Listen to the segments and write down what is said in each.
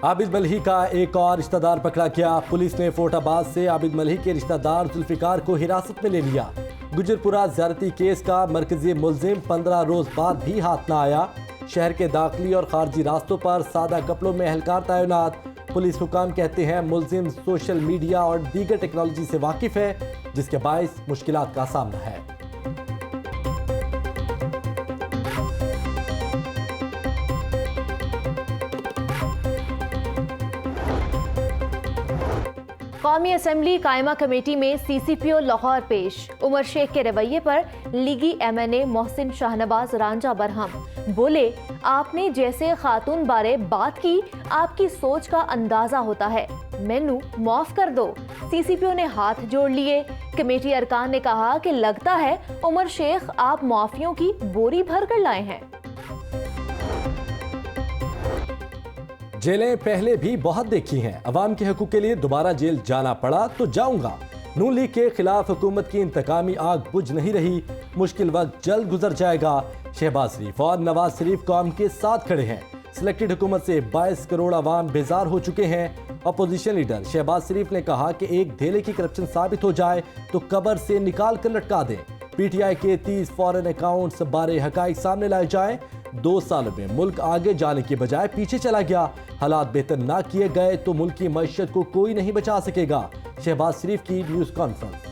आबिद मलही का एक और रिश्तेदार पकड़ा गया। पुलिस ने फोर्टाबाद से आबिद मलही के रिश्तेदार जुल्फिकार को हिरासत में ले लिया। गुजरपुरा ज्यादती केस का मरकजी मुलजिम 15 रोज बाद भी हाथ न आया। शहर के दाखिली और खारजी रास्तों पर सादा कपड़ों में एहलकार तैनात। पुलिस हुकाम कहते हैं मुलजिम सोशल मीडिया और दीगर टेक्नोलॉजी से वाकिफ है, जिसके बायस मुश्किलात का सामना है। कौमी असम्बली कायमा कमेटी में CCPO लाहौर पेश। उमर शेख के रवैये पर लीगी MNA मोहसिन शाहनवाज रांझा बरहम बोले, आपने जैसे खातून बारे बात की, आपकी सोच का अंदाजा होता है, मैनू माफ कर दो। CCPO ने हाथ जोड़ लिए। कमेटी अरकान ने कहा कि लगता है उमर शेख आप माफियों की बोरी भर कर लाए हैं। जेलें पहले भी बहुत देखी हैं, अवाम के हकूक के लिए दोबारा जेल जाना पड़ा तो जाऊंगा। नून लीग के खिलाफ हुकूमत की इंतकामी आग बुझ नहीं रही, मुश्किल वक्त जल्द गुजर जाएगा। शहबाज शरीफ और नवाज शरीफ कौम के साथ खड़े हैं। सिलेक्टेड हुकूमत से 22 करोड़ अवाम बेजार हो चुके हैं। अपोजिशन लीडर शहबाज शरीफ ने कहा कि एक धेले की करप्शन साबित हो जाए तो कब्र से निकाल कर लटका दें। PTI के 30 फॉरेन अकाउंट्स बारे हकाइक सामने लाए जाए। 2 साल में मुल्क आगे जाने के बजाय पीछे चला गया। हालात बेहतर ना किए गए तो मुल्क की मईशत को कोई नहीं बचा सकेगा। शहबाज शरीफ की न्यूज कॉन्फ्रेंस।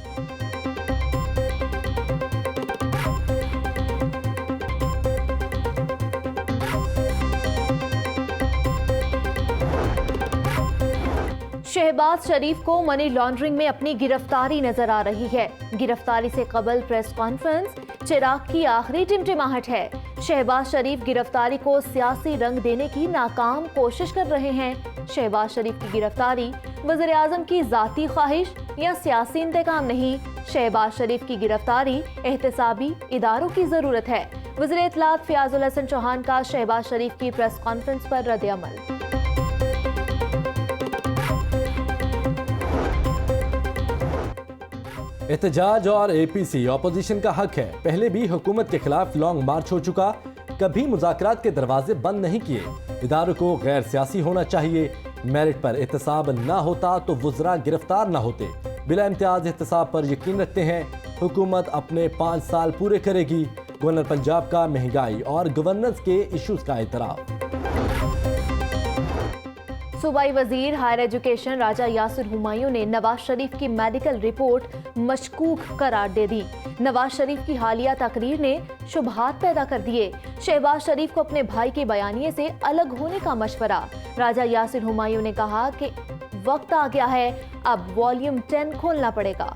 शहबाज शरीफ को मनी लॉन्ड्रिंग में अपनी गिरफ्तारी नजर आ रही है। गिरफ्तारी से कबल प्रेस कॉन्फ्रेंस चिराग की आखिरी टिमटिमाहट है। शहबाज शरीफ गिरफ्तारी को सियासी रंग देने की नाकाम कोशिश कर रहे हैं। शहबाज शरीफ की गिरफ्तारी वज़ीर आज़म की जाती ख्वाहिश या सियासी इंतकाम नहीं। शहबाज शरीफ की गिरफ्तारी एहतसाबी इदारों की जरूरत है। वज़ीर इत्तलात फयाजुल हसन चौहान का शहबाज शरीफ की प्रेस कॉन्फ्रेंस पर रद्द-ए-अमल। एहतजाज और APC ऑपोजिशन का हक है। पहले भी हुकूमत के खिलाफ लॉन्ग मार्च हो चुका, कभी मुज़ाकरात के दरवाजे बंद नहीं किए। इदारों को गैर सियासी होना चाहिए। मेरिट पर एहतसाब ना होता तो वुज़रा गिरफ्तार ना होते। बिला इम्तियाज एहतसाब पर यकीन रखते हैं। हुकूमत अपने 5 साल पूरे करेगी। गवर्नर पंजाब का महंगाई और गवर्नेंस के इशूज का एतराफ़। सूबाई वजीर हायर एजुकेशन राजा यासिर हुमायूं ने नवाज शरीफ की मेडिकल रिपोर्ट मशकूक करार दे दी। नवाज शरीफ की हालिया तकरीर ने शुबहात पैदा कर दिए। शहबाज शरीफ को अपने भाई के बयानिए से अलग होने का मशवरा। राजा यासिर हुमायूं ने कहा कि वक्त आ गया है, अब वॉल्यूम 10 खोलना पड़ेगा।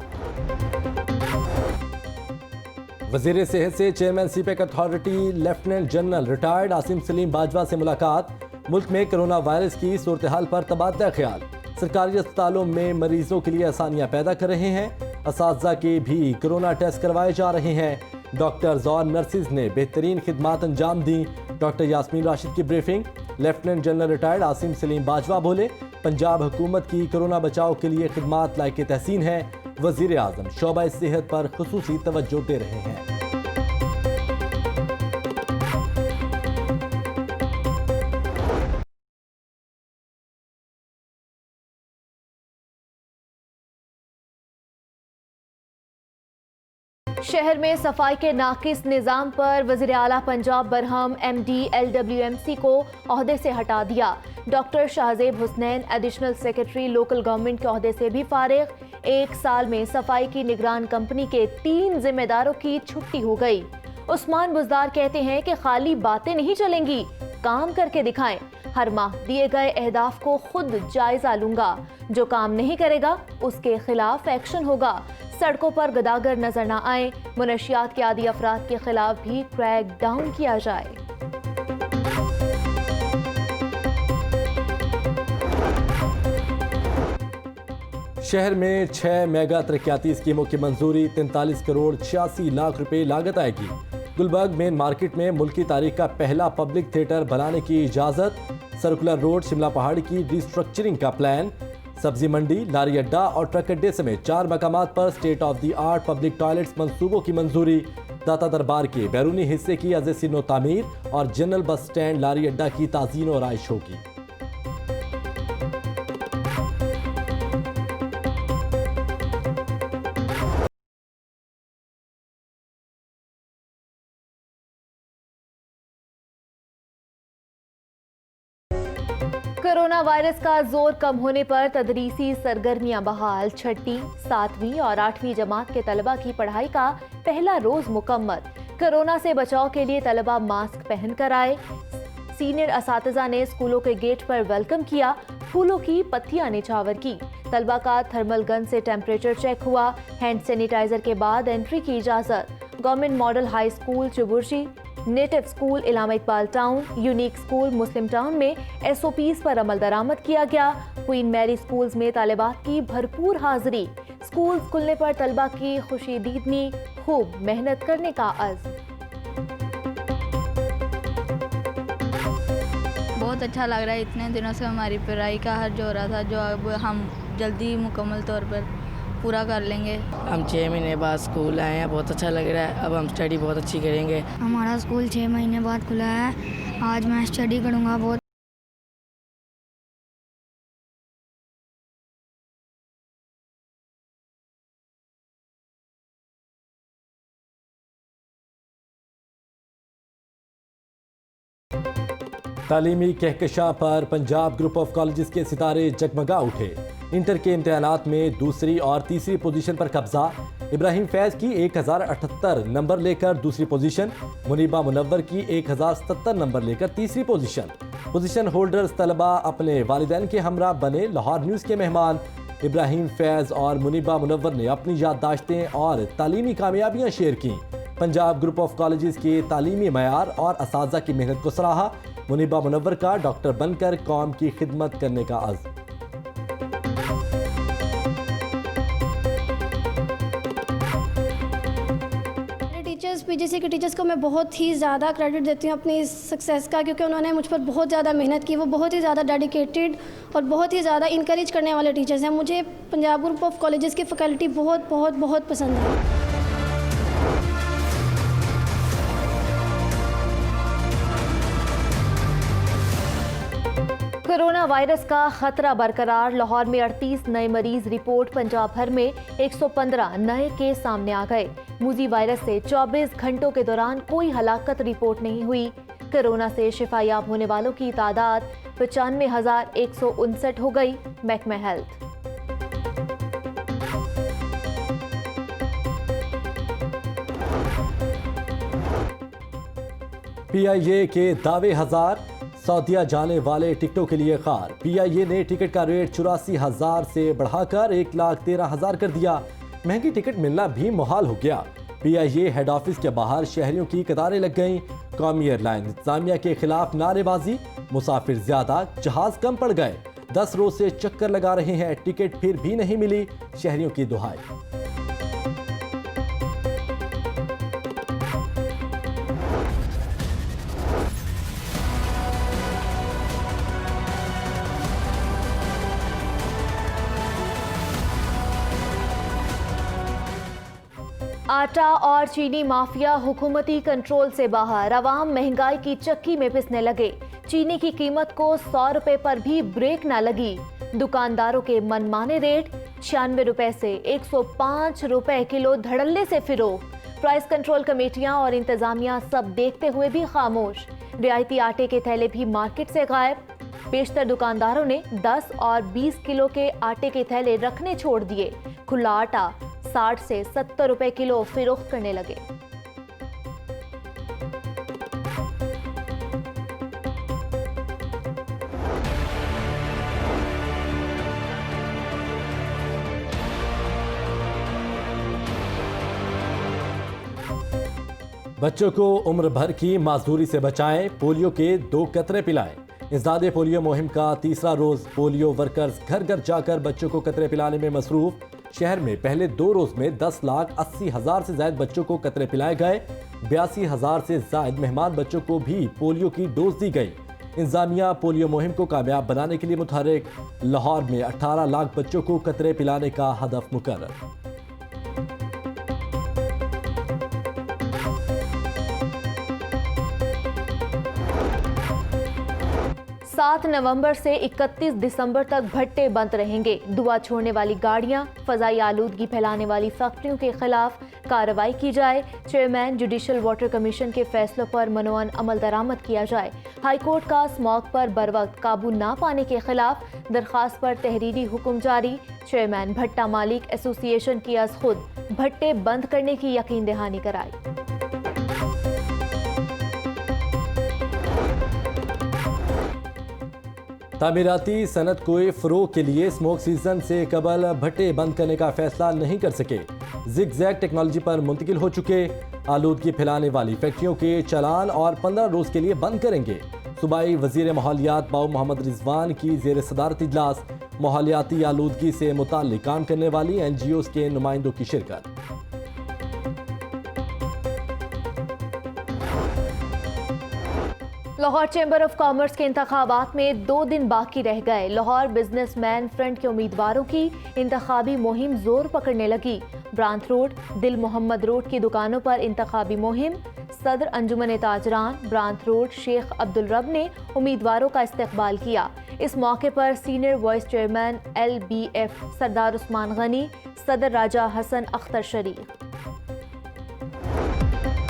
वजीर सेहत से chairman CPEC authority lieutenant general retired Asim Salim Bajwa से मुलाकात। मुल्क में कोरोना वायरस की सूरत हाल पर तबादला ख्याल। सरकारी अस्पतालों में मरीजों के लिए आसानियां पैदा कर रहे हैं। असातिज़ा के भी कोरोना टेस्ट करवाए जा रहे हैं। डॉक्टर्स और नर्सिस ने बेहतरीन खिदमात अंजाम दी। डॉक्टर यास्मीन राशिद की briefing. Lieutenant general retired Asim Salim Bajwa बोले, पंजाब हुकूमत की कोरोना बचाव के लिए खिदमात लायक तहसीन है। वजीर आज़म शोबा सेहत पर खुसूसी तवज्जो दे रहे हैं। शहर में सफाई के नाकिस निज़ाम पर वज़ीर आला पंजाब बरहम MD LWMC को ओहदे से हटा दिया। Doctor Shahzeb Husnain additional secretary local government के ओहदे से भी फारिग। 1 साल में सफाई की निगरान कंपनी के 3 जिम्मेदारों की छुट्टी हो गई। उस्मान बुज़दार कहते हैं कि खाली बातें नहीं चलेंगी, काम करके दिखाएं। हर माह दिए गए अहदाफ को खुद जायजा लूंगा, जो काम नहीं करेगा उसके खिलाफ एक्शन होगा। सड़कों पर गदागर नजर न आए। मुनशियात के आदी अफराद के खिलाफ भी क्रैक डाउन किया जाए। शहर में 6 मेगा तरक्याती स्कीमों की मंजूरी। 43 करोड़ 86 लाख रुपए लागत आएगी। गुलबर्ग मेन मार्केट में मुल्की तारीख का पहला पब्लिक थिएटर बनाने की इजाजत। सर्कुलर रोड शिमला पहाड़ी की रिस्ट्रक्चरिंग का प्लान। सब्जी मंडी, लारी अड्डा और ट्रक अड्डे समेत 4 मकामात पर state of the art public toilets मंसूबों की मंजूरी। दाता दरबार के बैरूनी हिस्से की अज़-ए-सिनो तामीर और जनरल बस स्टैंड लारी अड्डा की ताज़ीन और आइश होगी। कोरोना वायरस का जोर कम होने पर तदरीसी सरगर्मियां बहाल। 6वीं, 7वीं और 8वीं जमात के तलबा की पढ़ाई का पहला रोज मुकम्मल। कोरोना से बचाव के लिए तलबा मास्क पहनकर आए। सीनियर असातिज़ा ने स्कूलों के गेट पर वेलकम किया। फूलों की पत्तियां निछावर की। तलबा का थर्मल गन से टेम्परेचर चेक हुआ। हैंड सैनिटाइजर के बाद एंट्री की इजाजत। Government model high school Chuburji, native school Allama Iqbal town, unique school Muslim town में SOPs पर अमल दरामद किया गया। क्वीन मैरी स्कूल्स में तालिबात की भरपूर हाजिरी। स्कूल खुलने पर तलबा की खुशीदीदनी, खूब मेहनत करने का अज़्म। बहुत अच्छा लग रहा है। इतने दिनों से हमारी पढ़ाई का हर्ज हो रहा था, जो अब हम जल्दी मुकम्मल तौर पर पूरा कर लेंगे। हम 6 महीने बाद स्कूल आए हैं, बहुत अच्छा लग रहा है। अब हम स्टडी बहुत अच्छी करेंगे। हमारा स्कूल 6 महीने बाद खुला है। आज मैं स्टडी करूँगा बहुत। तालीमी कहकशां पर पंजाब ग्रुप ऑफ कॉलेजेस के सितारे जगमगा उठे। इंटर के इम्तिहानात में दूसरी और तीसरी पोजीशन पर कब्जा। इब्राहिम फैज़ की 1078 नंबर लेकर दूसरी पोजीशन। मुनीबा मुनव्वर की 1077 नंबर लेकर तीसरी पोजीशन होल्डर्स तलबा अपने वालिदैन के हमरा बने लाहौर न्यूज़ के मेहमान। इब्राहिम फैज़ और मुनीबा मुनव्वर ने अपनी याददाश्तें और तालीमी कामयाबियाँ शेयर की। पंजाब ग्रुप ऑफ कॉलेजेस के तालीमी मयार और असातिज़ा की मेहनत को सराहा। मुनीबा मुनव्वर का डॉक्टर बनकर कौम की खिदमत करने का अज़्म। टीचर्स, PGC के टीचर्स को मैं बहुत ही ज़्यादा क्रेडिट देती हूँ अपनी इस सक्सेस का, क्योंकि उन्होंने मुझ पर बहुत ज़्यादा मेहनत की। वो बहुत ही ज़्यादा डेडिकेटेड और बहुत ही ज़्यादा इनकरेज करने वाले टीचर्स हैं। मुझे पंजाब ग्रुप ऑफ कॉलेजेस की फैकल्टी बहुत बहुत बहुत पसंद है। कोरोना वायरस का खतरा बरकरार। लाहौर में 38 नए मरीज रिपोर्ट। पंजाब भर में 115 नए केस सामने आ गए। मूजी वायरस से 24 घंटों के दौरान कोई हलाकत रिपोर्ट नहीं हुई। कोरोना से शिफायाब होने वालों की तादाद 95,159 हो गई। महकमा हेल्थ। PIA के दावे हजार। सऊदीया जाने वाले टिकटों के लिए खार। PIA ने टिकट का रेट 84,000 से बढ़ाकर 1,13,000 कर दिया। महंगी टिकट मिलना भी मुहाल हो गया। PIA हेड ऑफिस के बाहर शहरियों की कतारें लग गईं। कौमी एयरलाइन इंतजामिया के खिलाफ नारेबाजी। मुसाफिर ज्यादा, जहाज कम पड़ गए। 10 रोज से चक्कर लगा रहे हैं, टिकट फिर भी नहीं मिली। शहरियों की दुहाई। आटा और चीनी माफिया हुकूमती कंट्रोल से बाहर। अवाम महंगाई की चक्की में पिसने लगे। चीनी की कीमत को 100 रुपए पर भी ब्रेक न लगी। दुकानदारों के मनमाने रेट। 96 रुपए से 105 रुपए किलो धड़ल्ले से फिरोख्त। प्राइस कंट्रोल कमेटियां और इंतजामिया सब देखते हुए भी खामोश। रियायती आटे के थैले भी मार्केट से गायब। बेशतर दुकानदारों ने 10 और 20 किलो के आटे के थैले रखने छोड़ दिए। खुला आटा 60 से 70 रुपए किलो फिरोख्त करने लगे। बच्चों को उम्र भर की माजदूरी से बचाएं। पोलियो के 2 कतरे पिलाएं। इंसदादे पोलियो मुहिम का तीसरा रोज। पोलियो वर्कर्स घर घर जाकर बच्चों को कतरे पिलाने में मसरूफ। शहर में पहले 2 रोज में 10,80,000 से ज्यादा बच्चों को कतरे पिलाए गए। 82,000 से ज्यादा मेहमान बच्चों को भी पोलियो की डोज दी गई। इंतजामिया पोलियो मुहिम को कामयाब बनाने के लिए मुतहर्रिक। लाहौर में 18 लाख बच्चों को कतरे पिलाने का हदफ मुकर्रर। 7 नवंबर से 31 दिसंबर तक भट्टे बंद रहेंगे। धुआं छोड़ने वाली गाड़ियां, फजाई आलूदगी फैलाने वाली फैक्ट्रियों के खिलाफ कार्रवाई की जाए। चेयरमैन जुडिशल वाटर कमीशन के फैसलों पर मनोअन अमल दरामद किया जाए। हाईकोर्ट का स्मॉग पर बरवक्त काबू ना पाने के खिलाफ दरखास्त पर तहरीरी हुक्म जारी। चेयरमैन भट्टा मालिक एसोसिएशन की अज खुद भट्टे बंद करने की यकीन दहानी कराई। तामीराती सनत को फ़रोग के लिए स्मोक सीजन से कबल भट्टे बंद करने का फैसला नहीं कर सके। जिग-जैग टेक्नोलॉजी पर मुंतकिल हो चुके। आलूदगी फैलाने वाली फैक्ट्रियों के चालान और 15 रोज के लिए बंद करेंगे। सूबाई वजीर माहौलियात बाऊ मोहम्मद रिजवान की जेर सदारत इजलास। माहौलियाती आलूदगी से मुताल्लिक काम करने वाली NGOs के नुमाइंदों की शिरकत। लाहौर चैम्बर ऑफ कॉमर्स के इंतखाबात में 2 दिन बाकी रह गए। लाहौर बिजनेसमैन फ्रंट के उम्मीदवारों की इंतखाबी मुहिम जोर पकड़ने लगी। ब्रांथ रोड, दिल मोहम्मद रोड की दुकानों पर इंतखाबी मुहिम। सदर अंजुमन ताजरान, ब्रांथ रोड, शेख अब्दुल रब ने उम्मीदवारों का इस्तकबाल किया। इस मौके पर सीनियर वाइस चेयरमैन LBF सरदार उस्मान गनी, सदर राजा हसन अख्तर शरीफ।